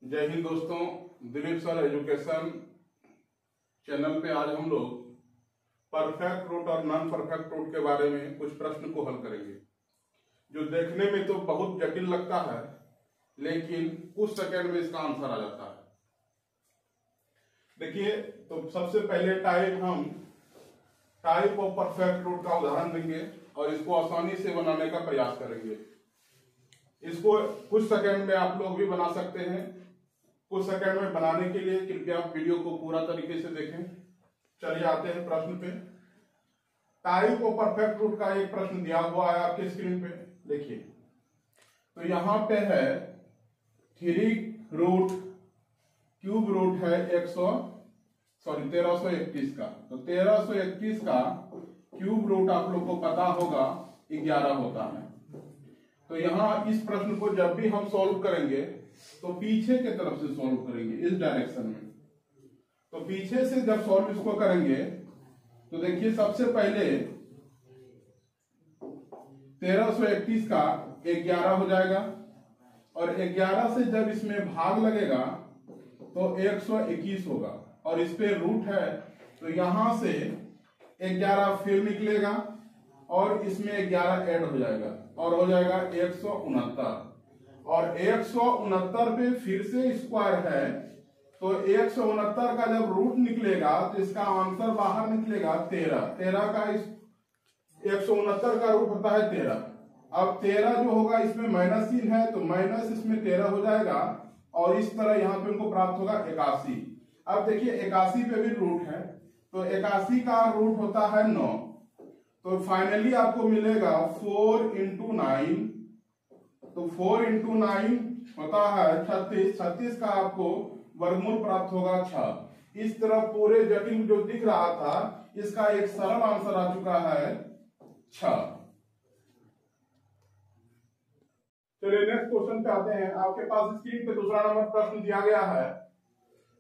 जय हिंद दोस्तों, Dilip sir education channel पे आज हम लोग परफेक्ट रूट और नॉन परफेक्ट रूट के बारे में कुछ प्रश्न को हल करेंगे, जो देखने में तो बहुत जटिल लगता है लेकिन कुछ सेकंड में इसका आंसर आ जाता है। देखिए, तो सबसे पहले टाइप ऑफ परफेक्ट रूट का उदाहरण देंगे और इसको आसानी से बनाने का प्रयास करेंगे। इसको कुछ सेकंड में आप लोग भी बना सकते हैं। कुछ सेकंड में बनाने के लिए कृपया वीडियो को पूरा तरीके से देखें। चलिए आते हैं प्रश्न पे। टाइप ऑफ परफेक्ट रूट का एक प्रश्न दिया हुआ है आपके स्क्रीन पे, देखिए। तो यहां पे है 3 रूट क्यूब रूट है 1321 का। तो 1321 का क्यूब रूट आप लोग को पता होगा 11 होता है। तो यहां इस प्रश्न को जब भी हम सॉल्व करेंगे तो पीछे के तरफ से सॉल्व करेंगे, इस डायरेक्शन में। तो पीछे से जब सॉल्व इसको करेंगे तो देखिए, सबसे पहले 1321 का 11 हो जाएगा और 11 से जब इसमें भाग लगेगा तो 121 होगा और इस पे रूट है। तो यहां से 11 फिर निकलेगा और इसमें 11 ऐड हो जाएगा और हो जाएगा 169। और 169 पे फिर से स्क्वायर है, तो 169 का जब रूट निकलेगा तो इसका आंसर बाहर निकलेगा 13 का 169 का रूट होता है 13। अब 13 जो होगा इसमें माइनस चिन्ह है तो माइनस इसमें 13 हो जाएगा और इस तरह यहाँ पे उनको प्राप्त होगा 81। अब देखिए 81 पे भी रूट है, तो 81 का रूट होता है 9। तो फाइनली आपको मिलेगा 4 into 9। तो 4 into 9 होता है 36। 36 का आपको वर्गमूल प्राप्त होगा 6। इस तरह पूरे जटिल जो दिख रहा था इसका एक सरल आंसर आ चुका है 6। चलिए नेक्स्ट क्वेश्चन पे आते हैं। आपके पास स्क्रीन पे दूसरा नंबर प्रश्न दिया गया है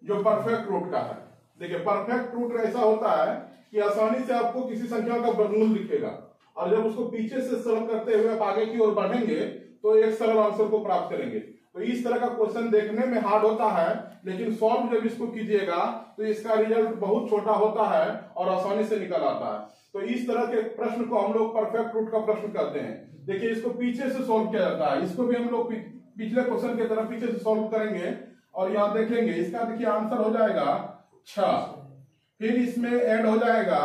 जो परफेक्ट रूट का है। देखिए, परफेक्ट रूट ऐसा होता है कि आसानी से आपको किसी संख्या का वर्गमूल दिखेगा और जब उसको पीछे से सरल करते हुए आप आगे की ओर बढ़ेंगे तो एक सरल आंसर को प्राप्त करेंगे। तो इस तरह का क्वेश्चन देखने में हार्ड होता है लेकिन सॉल्व जब इसको कीजिएगा तो इसका रिजल्ट बहुत छोटा होता है और आसानी से निकल आता है। तो इस तरह के प्रश्न को हम लोग परफेक्ट रूट का प्रश्न कहते हैं। देखिए, इसको पीछे से सॉल्व किया जाता है। इसको भी हम लोग पिछले क्वेश्चन की तरह पीछे से सॉल्व करेंगे और यहाँ देखेंगे इसका देखिए आंसर हो जाएगा 6। फिर इसमें ऐड हो जाएगा,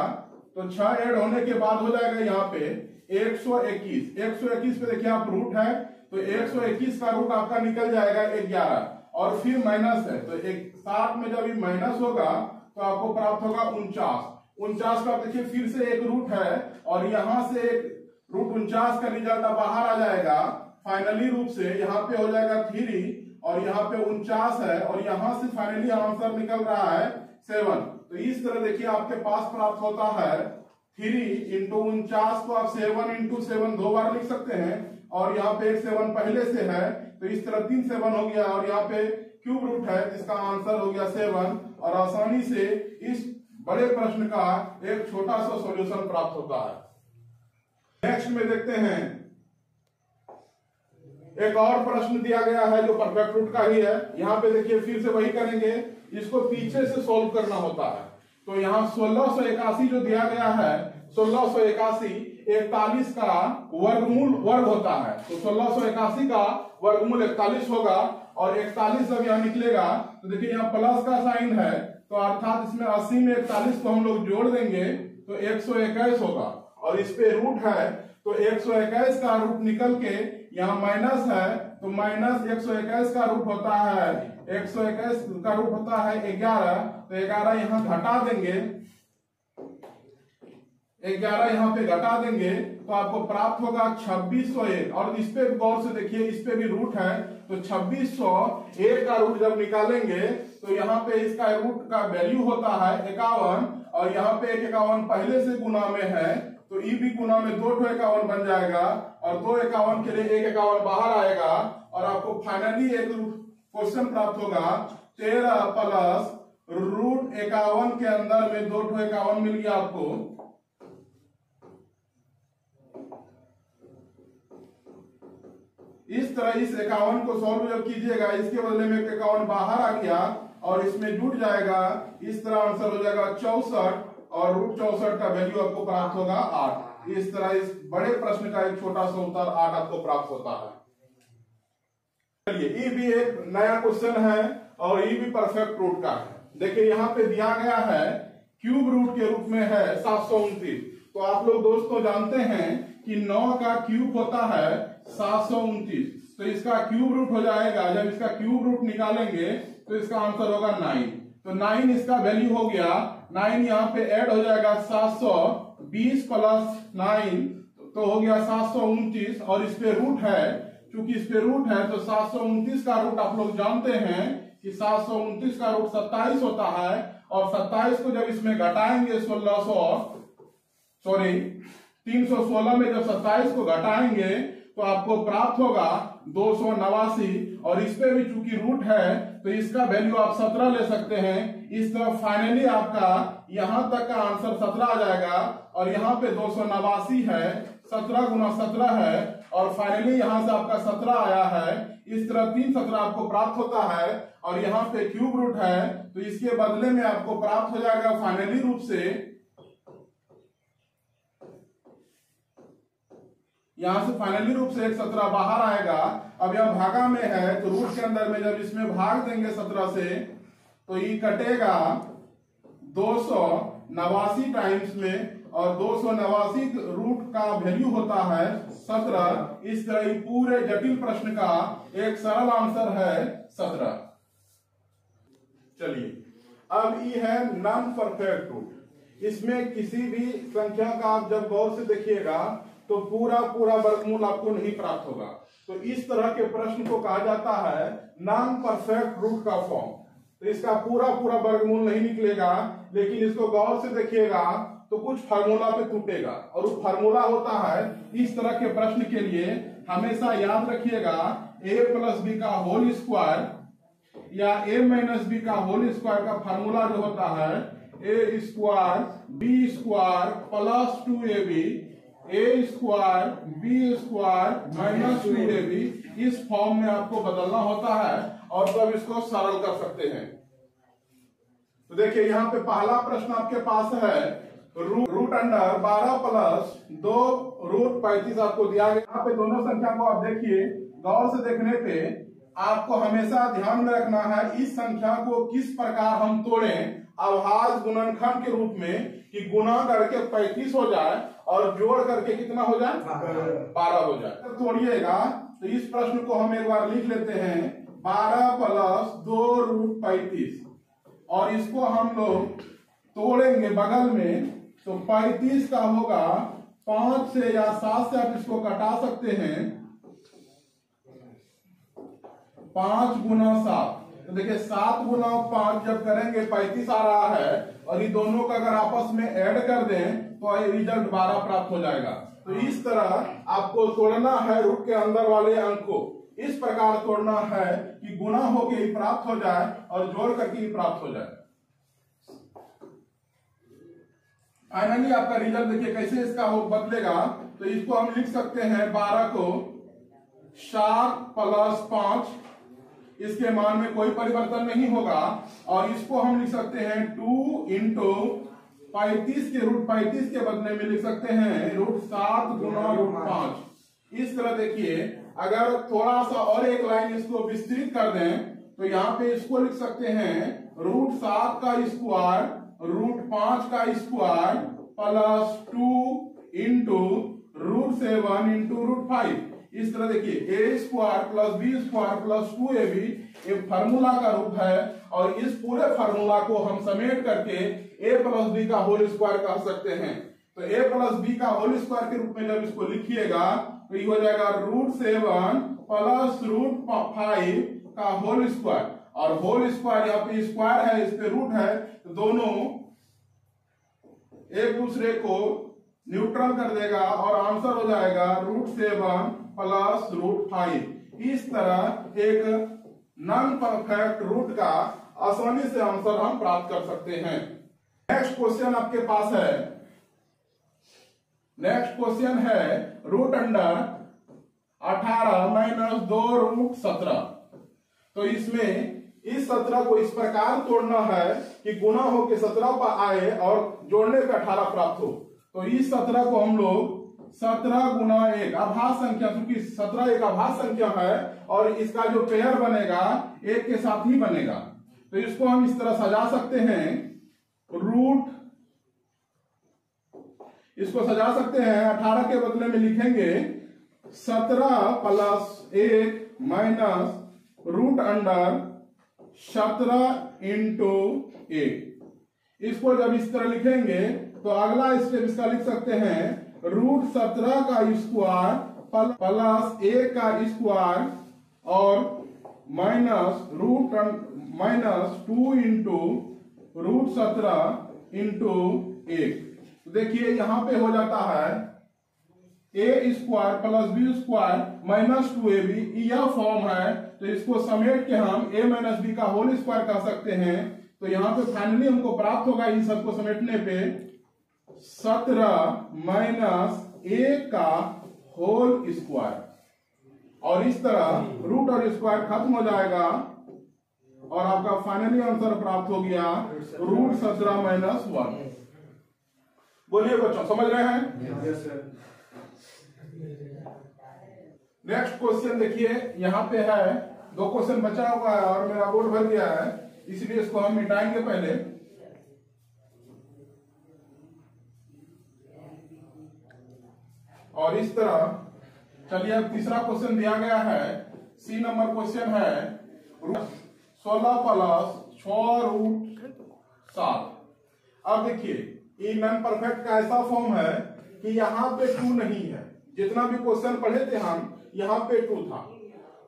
तो 6 ऐड होने के बाद हो जाएगा यहाँ पे 121। 121 पे देखिए आप रूट है, तो 121 का रूट आपका निकल जाएगा 11 और फिर माइनस है, तो एक साथ में जब ये माइनस होगा तो आपको प्राप्त होगा 49 का। देखिए फिर से एक रूट है और यहां से एक रूट 49 का रिजल्ट बाहर आ जाएगा फाइनली रूप से। यहाँ पे हो जाएगा 3 और यहाँ पे 49 है और यहां से फाइनली आंसर निकल रहा है 7। तो इस तरह देखिए आपके पास प्राप्त होता है 3 into 49 को आप 7 into 7 दो बार लिख सकते हैं और यहाँ पे 7 पहले से है तो इस तरह 3 7 हो गया और यहाँ पे क्यूब रूट है जिसका आंसर हो गया 7 और आसानी से इस बड़े प्रश्न का एक छोटा सा सॉल्यूशन प्राप्त होता है। नेक्स्ट में देखते हैं, एक और प्रश्न दिया गया है जो परफेक्ट रूट का ही है। यहाँ पे देखिए फिर से वही करेंगे, इसको पीछे से सॉल्व करना होता है। तो यहाँ 1681 जो दिया गया है, 1681 41 का वर्ग होता है। तो 1681 का वर्गमूल 41 होगा और 41 जब यहाँ निकलेगा तो देखिए यहाँ प्लस का साइन है, तो अर्थात इसमें 80 में 41 को हम लोग जोड़ देंगे तो 121 होगा और इस पे रूट है, तो 121 का रूट निकल के यहाँ माइनस है, तो माइनस 121 का रूट होता है 121 का रूट होता है 11। तो 11 यहाँ घटा देंगे, 11 यहाँ पे घटा देंगे तो आपको प्राप्त होगा 2601। और इस पे गौर से देखिए, इस पे भी रूट है, तो 2601 का रूट जब निकालेंगे तो यहाँ पे इसका रूट का वैल्यू होता है 51 और यहाँ पे 51 पहले से गुना में है तो ई भी गुना में 2 51 बन जाएगा और 2 51 के लिए 1 51 बाहर आएगा और आपको फाइनली एक क्वेश्चन प्राप्त होगा 13 प्लस रूट 51 के अंदर में 2 51 मिल गया आपको। इस तरह इस 51 को सॉल्व जब कीजिएगा, इसके बदले में 51 बाहर आ गया और इसमें जुड़ जाएगा, इस तरह आंसर हो जाएगा 64 और रूट 64 का वैल्यू आपको प्राप्त होगा 8। इस तरह इस बड़े प्रश्न का एक छोटा सा उत्तर 8 आपको प्राप्त होता है। चलिए, ये भी एक नया क्वेश्चन है और ये भी परफेक्ट रूट का है। देखिए यहाँ पे दिया गया है क्यूब रूट के रूप में है 729। तो आप लोग दोस्तों जानते हैं कि 9 का क्यूब होता है 729, तो इसका क्यूब रूट हो जाएगा, जब इसका क्यूब रूट निकालेंगे तो इसका आंसर होगा 9। तो 9 इसका वैल्यू हो गया, 9 यहाँ पे ऐड हो जाएगा 720 प्लस 9 तो हो गया 729 और इस पे रूट है, क्योंकि इस पे रूट है तो 729 का रूट आप लोग जानते हैं कि 729 का रूट 27 होता है और 27 को जब इसमें घटाएंगे 316 में जब 27 को घटाएंगे तो आपको प्राप्त होगा 289 और इस पे भी चूंकि रूट है तो इसका वैल्यू आप 17 ले सकते हैं। इस तरह फाइनली आपका यहां तक का आंसर 17 आ जाएगा और यहाँ पे 289 है, 17 गुना 17 है और फाइनली यहां से आपका 17 आया है। इस तरह 3 17 आपको प्राप्त होता है और यहाँ पे क्यूब रूट है तो इसके बदले में आपको प्राप्त हो जाएगा फाइनली रूप से, यहां से फाइनली रूप से एक 17 बाहर आएगा। अब यह भागा में है तो रूट के अंदर में जब इसमें भाग देंगे 17 से तो ये कटेगा 289 टाइम्स में और 289 रूट का वैल्यू होता है 17। इस तरह ये पूरे जटिल प्रश्न का एक सरल आंसर है 17। चलिए, अब ये है नॉन परफेक्ट रूट। इसमें किसी भी संख्या का आप जब गौर से देखिएगा तो पूरा वर्गमूल आपको नहीं प्राप्त होगा। तो इस तरह के प्रश्न को कहा जाता है नॉन परफेक्ट रूट का फॉर्म। तो इसका पूरा वर्गमूल नहीं निकलेगा, लेकिन इसको गौर से देखिएगा तो कुछ फार्मूला पे टूटेगा और वो फार्मूला होता है इस तरह के प्रश्न के लिए हमेशा याद रखिएगा a प्लस बी का होल स्क्वायर या a माइनस बी का होल स्क्वायर का फार्मूला जो होता है a square b square plus 2ab a square b square minus 2ab, इस फॉर्म में आपको बदलना होता है और तब इसको सरल कर सकते हैं। तो देखिए यहाँ पे पहला प्रश्न आपके पास है रूट अंडर 12 प्लस 2 रूट 35 आपको दिया गया। यहाँ पे दोनों संख्या को आप देखिए, गौर से देखने पे आपको हमेशा ध्यान में रखना है इस संख्या को किस प्रकार हम तोड़ें अभाज्य गुणनखंड के रूप में, कि गुणा करके 35 हो जाए और जोड़ करके कितना हो जाए 12 हो जाए। तो तोड़िएगा तो इस प्रश्न को हम एक बार लिख लेते हैं 12 प्लस 2 रूट 35 और इसको हम लोग तोड़ेंगे बगल में तो 35 का होगा 5 से या 7 से आप इसको कटा सकते हैं, 5 गुना 7। तो देखिए 7 गुना 5 जब करेंगे 35 आ रहा है और ये दोनों का अगर आपस में ऐड कर दें तो ये रिजल्ट 12 प्राप्त हो जाएगा। तो इस तरह आपको तोड़ना है रूट के अंदर वाले अंक को, इस प्रकार तोड़ना है कि गुना होके ही प्राप्त हो जाए और जोड़ करके ही प्राप्त हो जाए। फाइनली आपका रिजल्ट देखिए कैसे इसका हो बदलेगा। तो इसको हम लिख सकते हैं 12 को 7 प्लस 5, इसके मान में कोई परिवर्तन नहीं होगा और इसको हम लिख सकते हैं 2 इंटू 35 के रूट 35 के बदले में लिख सकते हैं रूट 7 गुना रूट 5। इस तरह देखिए अगर थोड़ा सा और एक लाइन इसको विस्तृत कर दें तो यहाँ पे इसको लिख सकते हैं रूट 7 का स्क्वायर रूट 5 का square plus 2 into root 7 into root 5। इस तरह देखिए a square plus B square plus 2ab एक फार्मूला का रूप है और इस पूरे फार्मूला को हम समेट करके a प्लस बी का होल स्क्वायर कह सकते हैं। तो a प्लस बी का होल स्क्वायर के रूप में जब इसको लिखिएगा तो ये हो जाएगा रूट 7 प्लस रूट 5 का होल स्क्वायर और होल स्क्वायर यहाँ पे स्क्वायर है, इस पे रूट है, तो दोनों एक दूसरे को न्यूट्रल कर देगा और आंसर हो जाएगा रूट 7 प्लस रूट 5। इस तरह एक नॉन परफेक्ट रूट का आसानी से आंसर हम प्राप्त कर सकते हैं। नेक्स्ट क्वेश्चन आपके पास है, नेक्स्ट क्वेश्चन है रूट अंडर 18 माइनस 2√17। तो इसमें इस 17 को इस प्रकार तोड़ना है कि गुना होके 17 पर आए और जोड़ने पे 18 प्राप्त हो। तो इस 17 को हम लोग 17 गुना 1 आभास संख्या, क्योंकि 17 एक आभास संख्या है और इसका जो पेयर बनेगा 1 के साथ ही बनेगा। तो इसको हम इस तरह सजा सकते हैं, इसको सजा सकते हैं 18 के बदले में लिखेंगे 17 + 1 माइनस √17 इंटू 1। इसको जब इस तरह लिखेंगे तो अगला स्टेप इसका लिख सकते हैं √17 का स्क्वायर प्लस 1 का स्क्वायर और माइनस 2 इंटू √17 इंटू 1। तो देखिए यहां पे हो जाता है a² + b² माइनस 2ab, यह फॉर्म है। तो इसको समेट के हम a - b का होल स्क्वायर कर सकते हैं। तो यहाँ पे फाइनली हमको प्राप्त होगा इन सबको समेटने पे 17 - 1 का होल स्क्वायर, और इस तरह रूट और स्क्वायर खत्म हो जाएगा और आपका फाइनली आंसर प्राप्त हो गया √17 - 1। बोलिए बच्चों, समझ रहे हैं? Yes sir. नेक्स्ट क्वेश्चन देखिए, यहाँ पे है 2 क्वेश्चन बचा हुआ है और मेरा बोर्ड भर गया है, इसलिए इसको हम मिटाएंगे पहले। और इस तरह चलिए अब तीसरा क्वेश्चन दिया गया है, सी नंबर क्वेश्चन है 16 + 6√7। अब देखिए ये नॉन परफेक्ट का ऐसा फॉर्म है कि यहाँ पे 2 नहीं है। जितना भी क्वेश्चन पढ़े थे हम, यहाँ पे 2 था।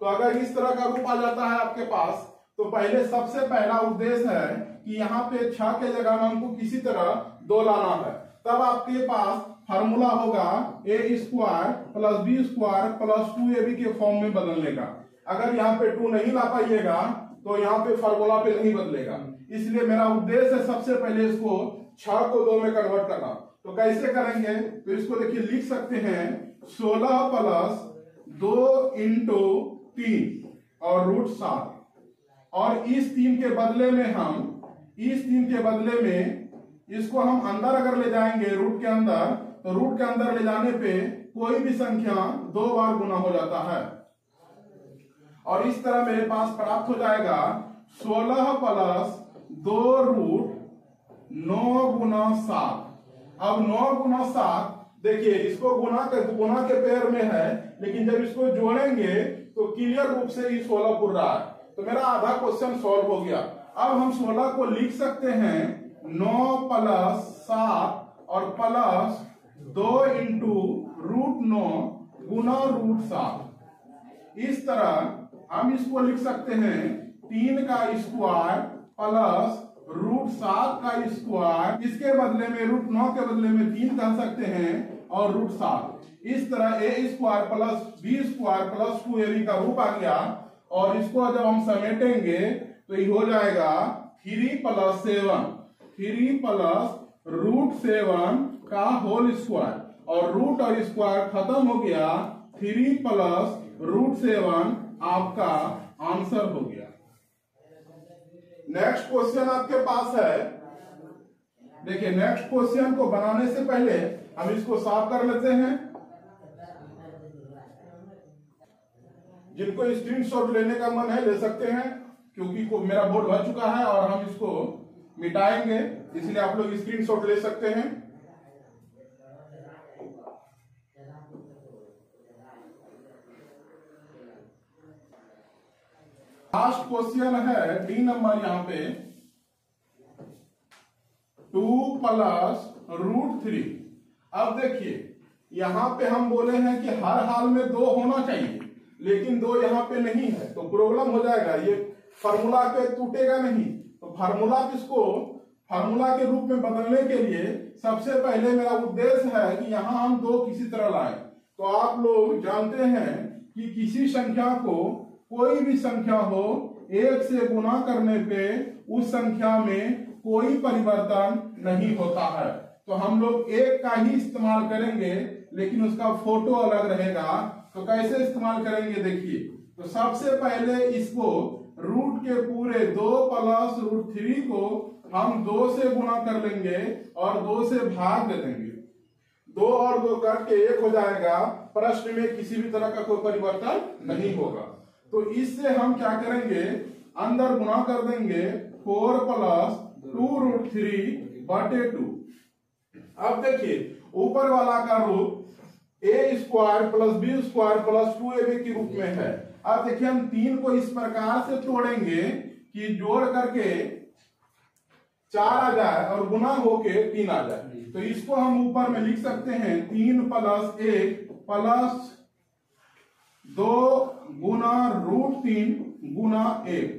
तो अगर इस तरह का रूप आ जाता है आपके पास, तो पहले सबसे पहला उद्देश्य है कि यहाँ पे 6 के जगह में हमको किसी तरह 2 लाना है। तब आपके पास फार्मूला होगा a² + b² + 2ab के फॉर्म में बदलने का। अगर यहाँ पे 2 नहीं ला पाइएगा तो यहाँ पे फार्मूला पे नहीं बदलेगा। इसलिए मेरा उद्देश्य है सबसे पहले इसको 6 को 2 में कन्वर्ट करना। तो कैसे करेंगे? तो इसको देखिए लिख सकते हैं 16 + 2 इंटू 3 और √7, और इस 3 के बदले में इसको हम अंदर अगर ले जाएंगे रूट के अंदर, तो रूट के अंदर ले जाने पे कोई भी संख्या 2 बार गुना हो जाता है। और इस तरह मेरे पास प्राप्त हो जाएगा 16 + 2 √9 × 7। अब 9 × 7 देखिए, इसको गुना के पेयर में है, लेकिन जब इसको जोड़ेंगे तो क्लियर रूप से ये 16 पुर रहा है। तो मेरा आधा क्वेश्चन सॉल्व हो गया। अब हम 16 को लिख सकते हैं 9 + 7 और प्लस 2 इंटू √9 गुना √7। इस तरह हम इसको लिख सकते हैं 3 का स्क्वायर प्लस √7 का स्क्वायर, इसके बदले में √9 के बदले में 3 कह सकते हैं और √7। इस तरह a² + b² + 2ab का रूप आ गया। और इसको जब हम समेटेंगे तो ये हो जाएगा 3 + 7 √7 का होल स्क्वायर, और रूट और स्क्वायर खत्म हो गया, 3 + √7 आपका आंसर हो गया। नेक्स्ट क्वेश्चन आपके पास है, देखिए नेक्स्ट क्वेश्चन को बनाने से पहले हम इसको साफ कर लेते हैं। जिनको स्क्रीनशॉट लेने का मन है ले सकते हैं, क्योंकि मेरा बोर्ड भर चुका है और हम इसको मिटाएंगे, इसलिए आप लोग स्क्रीनशॉट ले सकते हैं। लास्ट क्वेश्चन है डी नंबर, यहां पे 2 + √3। अब देखिए यहां पे हम बोले हैं कि हर हाल में 2 होना चाहिए, लेकिन 2 यहां पे नहीं है, तो प्रॉब्लम हो जाएगा, ये फार्मूला पे टूटेगा नहीं। तो फार्मूला के रूप में बदलने के लिए सबसे पहले मेरा उद्देश्य है कि यहां हम 2 किसी तरह लाएं। तो आप लोग जानते हैं कि किसी संख्या को, कोई भी संख्या हो, 1 से गुना करने पे उस संख्या में कोई परिवर्तन नहीं होता है। तो हम लोग 1 का ही इस्तेमाल करेंगे, लेकिन उसका फोटो अलग रहेगा, तो कैसे इस्तेमाल करेंगे देखिए। तो सबसे पहले इसको रूट के पूरे 2 प्लस रूट 3 को हम 2 से गुना कर लेंगे और 2 से भाग दे देंगे। 2 और 2 कट के 1 हो जाएगा। प्रश्न में किसी भी तरह का कोई परिवर्तन नहीं होगा। तो इससे हम क्या करेंगे, अंदर गुना कर देंगे 4 प्लस 2 रूट 3 बटे 2। अब देखिए ऊपर वाला का रूप A square plus B square plus 2ab के रूप में है। अब देखिए हम 3 को इस प्रकार से तोड़ेंगे कि जोड़ करके 4 आ जाए और गुना होके 3 आ जाए। तो इसको हम ऊपर में लिख सकते हैं 3 प्लस 1 प्लस 2 गुना रूट 3 गुना 1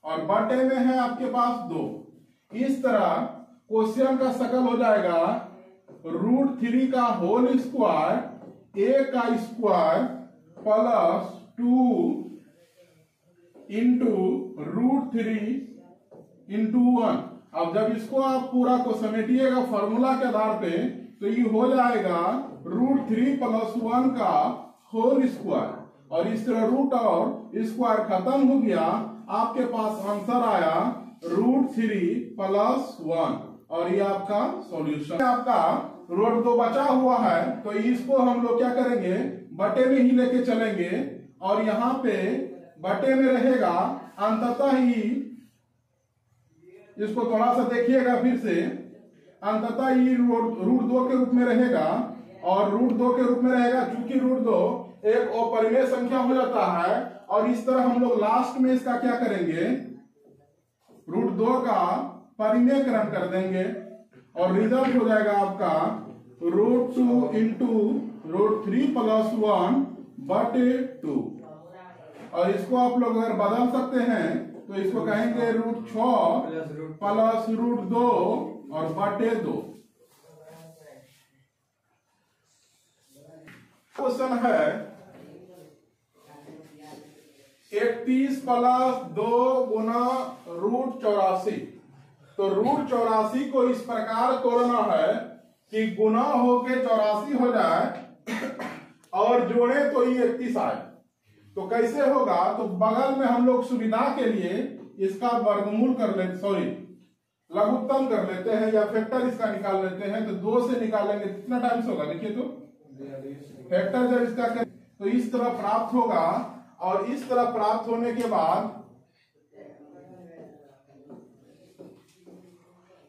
और बटे में है आपके पास 2। इस तरह क्वेश्चन का शकल हो जाएगा रूट 3 का होल स्क्वायर ए का square plus 2 into root 3 into 1। अब जब इसको आप पूरा को समेटिएगा फॉर्मूला के आधार पे तो ये हो जाएगा रूट 3 प्लस 1 का होल स्क्वायर और इस तरह रूट और स्क्वायर खत्म हो गया। आपके पास आंसर आया रूट 3 प्लस 1 और ये आपका सॉल्यूशन। आपका रूट 2 बचा हुआ है तो इसको हम लोग क्या करेंगे, बटे में ही लेके चलेंगे और यहाँ पे बटे में रहेगा अंततः ही, इसको थोड़ा सा देखिएगा फिर से, अंततः ही रूट 2 के रूप में रहेगा और रूट 2 के रूप में रहेगा। चूंकि रूट 2 एक अपरिमेय संख्या हो जाता है और इस तरह हम लोग लास्ट में इसका क्या करेंगे, रूट 2 का परिमेयकरण कर देंगे और रिजल्ट हो जाएगा आपका रूट 2 इंटू रूट 3 प्लस 1 बटे 2। और इसको आप लोग अगर बदल सकते हैं तो इसको कहेंगे रूट 6 प्लस रूट 2 और बटे 2। क्वेश्चन है 31 प्लस 2 गुना रूट 84। तो रूट 84 को इस प्रकार तोड़ना है कि गुना होके 84 हो जाए और जोड़े तो ये 31 आए। तो कैसे होगा, तो बगल में हम लोग सुविधा के लिए इसका वर्गमूल कर लेते, सॉरी लघुत्तम कर लेते हैं या फैक्टर इसका निकाल लेते हैं। तो 2 से निकालेंगे कितना टाइम्स होगा, देखिए तो फैक्टर जब इसका कर, तो इस तरह प्राप्त होगा और इस तरह प्राप्त होने के बाद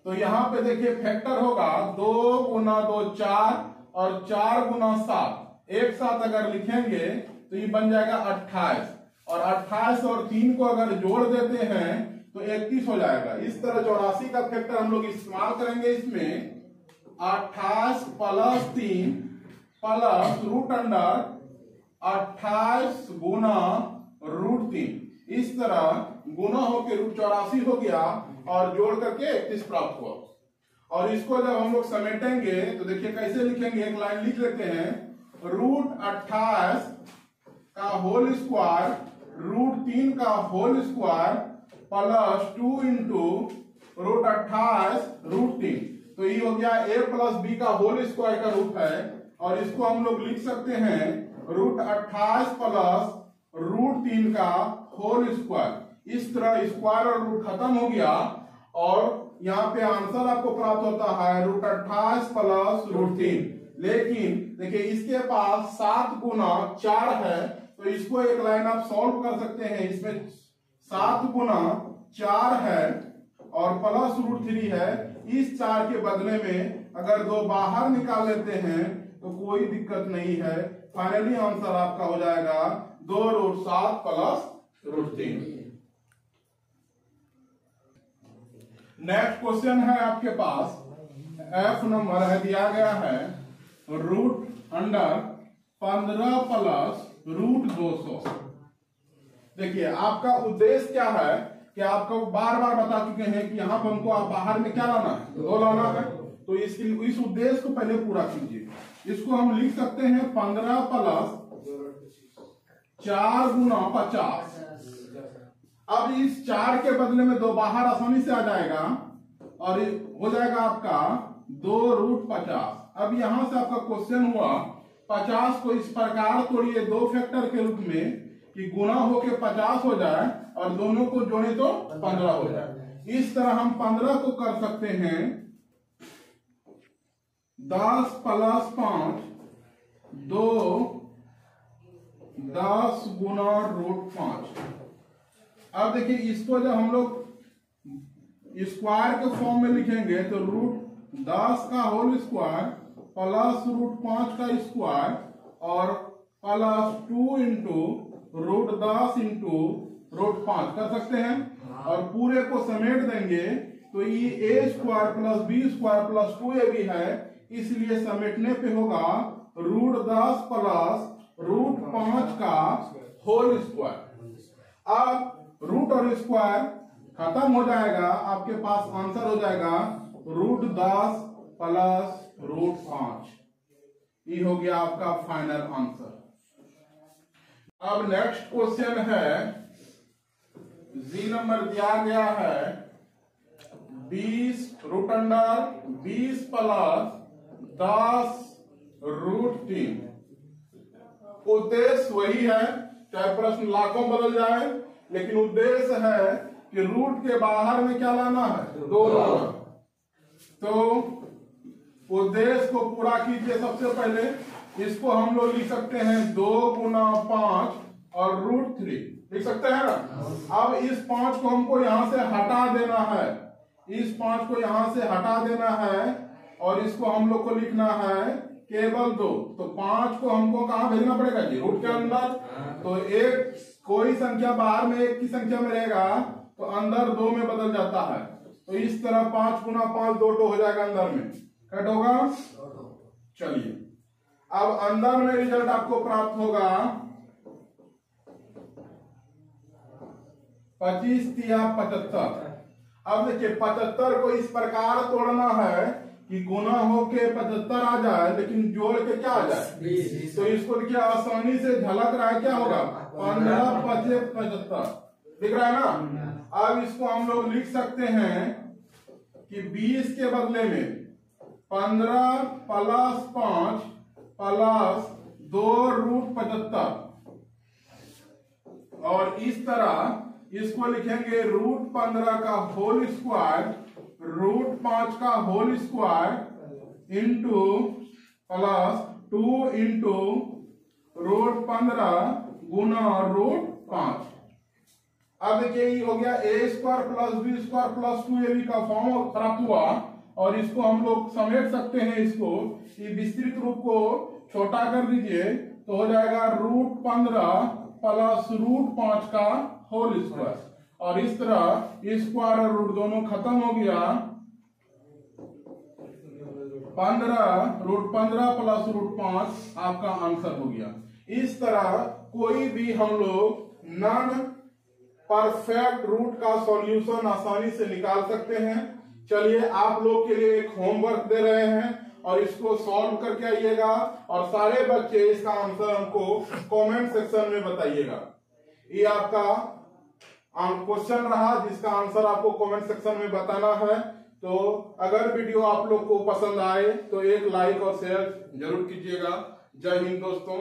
तो यहां पे देखिए फैक्टर होगा 2 गुना 2 4 और 4 गुना 7 एक साथ अगर लिखेंगे तो ये बन जाएगा 28 और 28 और 3 को अगर जोड़ देते हैं तो 31 हो जाएगा। इस तरह 84 का फैक्टर हम लोग इस्तेमाल करेंगे। इसमें 28 प्लस 3 प्लस रूट अंडर 28 गुना रूट 3। इस तरह गुना होके रूट 84 हो गया और जोड़ करके 31 प्राप्त हुआ। और इसको जब हम लोग समेटेंगे तो देखिए कैसे लिखेंगे, एक लाइन लिख लेते हैं रूट 28 का होल स्क्वायर रूट 3 का whole square plus 2 into root 28 root 3। तो ये हो गया a प्लस बी का होल स्क्वायर का रूप है और इसको हम लोग लिख सकते हैं रूट 28 प्लस रूट 3 का होल स्क्वायर। इस तरह स्क्वायर और रूट खत्म हो गया और यहाँ पे आंसर आपको प्राप्त होता है रूट 28 प्लस रूट 3। लेकिन देखिए इसके पास 7 गुना 4 है तो इसको एक लाइन आप सॉल्व कर सकते हैं। इसमें 7 गुना 4 है और प्लस रूट 3 है। इस 4 के बदले में अगर 2 बाहर निकाल लेते हैं तो कोई दिक्कत नहीं है। फाइनली आंसर आपका हो जाएगा 2 root 7 plus root 3। Next question है आपके पास एफ नंबर है दिया गया है रूट अंडर 15 प्लस रूट 200। देखिए आपका उद्देश्य क्या है कि आपको बार बार बता चुके हैं कि यहाँ पर हमको आप बाहर में क्या लाना है, 2 लाना है। तो इस उद्देश्य को पहले पूरा कीजिए। इसको हम लिख सकते हैं 15 प्लस 4 गुना 50। अब इस 4 के बदले में 2 बाहर आसानी से आ जाएगा और हो जाएगा आपका 2 रूट 50। अब यहां से आपका क्वेश्चन हुआ 50 को इस प्रकार तोड़िए दो फैक्टर के रूप में कि गुना होके 50 हो जाए और दोनों को जोड़े तो 15 हो जाए। इस तरह हम 15 को कर सकते हैं 10 + 5 2 10 गुना √5। अब देखिए इसको जब हम लोग स्क्वायर के फॉर्म में लिखेंगे तो √10 का होल स्क्वायर प्लस √5 का स्क्वायर और प्लस 2 इंटू √10 इंटू √5 कर सकते हैं और पूरे को समेट देंगे तो ये a² + b² + 2ab है, इसलिए समेटने पे होगा √10 प्लस √5 का होल स्क्वायर। अब रूट और स्क्वायर खत्म हो जाएगा, आपके पास आंसर हो जाएगा √10 प्लस √5। ये हो गया आपका फाइनल आंसर। अब नेक्स्ट क्वेश्चन है, जी नंबर दिया गया है 20 √20 प्लस 10 √3। उद्देश्य वही है, चाहे प्रश्न लाखों बदल जाए, लेकिन उद्देश्य है कि रूट के बाहर में क्या लाना है, 2 लाना। तो उद्देश्य को पूरा कीजिए। सबसे पहले इसको हम लोग लिख सकते हैं 2 × 5 और √3 लिख सकते हैं ना। अब इस 5 को हमको यहां से हटा देना है, इस 5 को यहां से हटा देना है और इसको हम लोग को लिखना है केवल 2। तो 5 को हमको कहां भेजना पड़ेगा जी, रूट के अंदर। तो एक कोई संख्या बाहर में 1 की संख्या में रहेगा तो अंदर 2 में बदल जाता है। तो इस तरह 5 × 5 2 हो जाएगा, अंदर में कट होगा। चलिए अब अंदर में रिजल्ट आपको प्राप्त होगा 25 × 75। अब देखिए 75 को इस प्रकार तोड़ना है कि गुना होके 75 आ जाए, लेकिन जोड़ के क्या आ जाए 20। तो इसको देखिए आसानी से झलक रहा है, क्या होगा 15 × 5 = 75 दिख रहा है ना। अब इसको हम लोग लिख सकते हैं कि 20 के बदले में 15 + 5 + 2 √75 और इस तरह इसको लिखेंगे √15 का होल स्क्वायर √5 का whole square into plus 2 into √15 गुना √5। अब देखिए ये हो गया a² + b² + 2ab का फॉर्म प्राप्त हुआ और इसको हम लोग समेट सकते हैं। इसको ये विस्तृत रूप को छोटा कर दीजिए तो हो जाएगा √15 प्लस √5 का होल स्क्वायर और इस तरह स्क्वायर और रूट दोनों खत्म हो गया। 15 √15 प्लस √5 आपका आंसर हो गया। इस तरह कोई भी हम लोग नॉन परफेक्ट रूट का सॉल्यूशन आसानी से निकाल सकते हैं। चलिए आप लोग के लिए एक होमवर्क दे रहे हैं और इसको सॉल्व करके आइएगा और सारे बच्चे इसका आंसर हमको कमेंट सेक्शन में बताइएगा। ये आपका क्वेश्चन रहा जिसका आंसर आपको कमेंट सेक्शन में बताना है। तो अगर वीडियो आप लोग को पसंद आए तो एक लाइक और शेयर जरूर कीजिएगा। जय हिंद दोस्तों।